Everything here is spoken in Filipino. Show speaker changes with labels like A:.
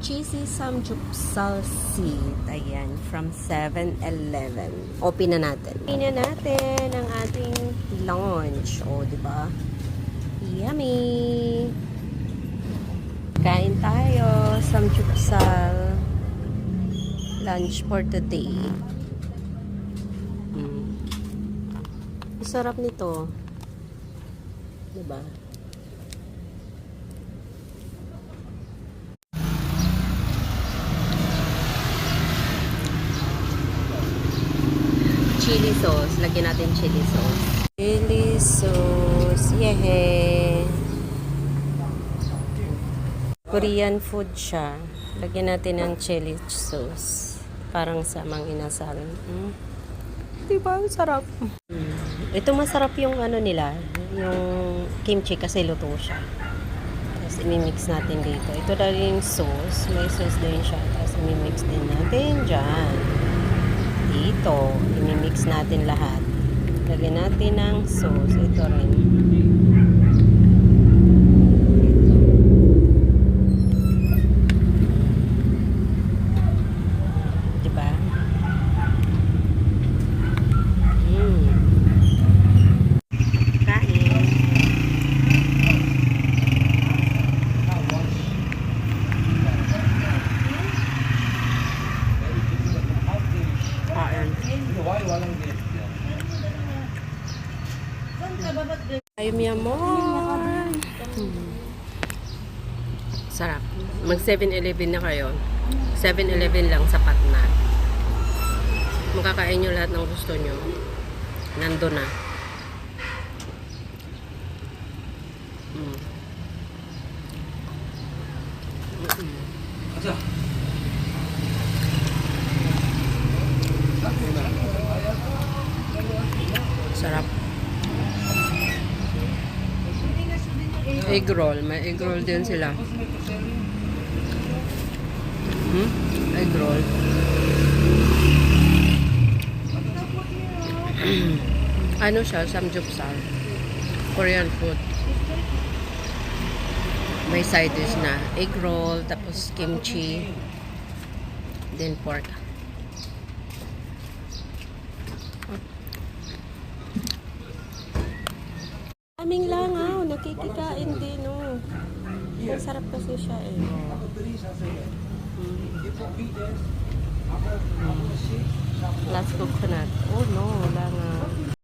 A: Cheesy samgyeopsal seed. Ayan, from 7-Eleven. Open na natin. Open na natin ang ating lunch. O, diba? Yummy! Kain tayo. Samgyeopsal. Lunch for today. Sarap nito. Diba? Chili sauce. Lagyan natin chili sauce. Chili sauce. Yehey! Korean food siya. Lagyan natin ng chili sauce. Parang samang inasal. Diba? Sarap. Ito masarap yung ano nila. Yung kimchi kasi luto siya. Tapos imimix natin dito. Ito na yung sauce. May sauce din siya. Tapos imimix din natin dyan. Dito. Imimix natin lahat. Lagyan natin ng sauce. Ito rin. Diba? Kain. Ay, mi amor. Sarap. Mag 7-Eleven na kayo. 7-Eleven lang, sapat na. Makakain nyo lahat ng gusto nyo. Nando na. Sarap. Egg roll. May egg roll din sila. Egg roll. Ano siya? Samgyeopsal. Korean food. May side dish na. Egg roll. Tapos kimchi. Then pork. Aming langaw, nakikikain din, no. Masarap kasi siya, eh. Last coconut. Oh, no, langaw.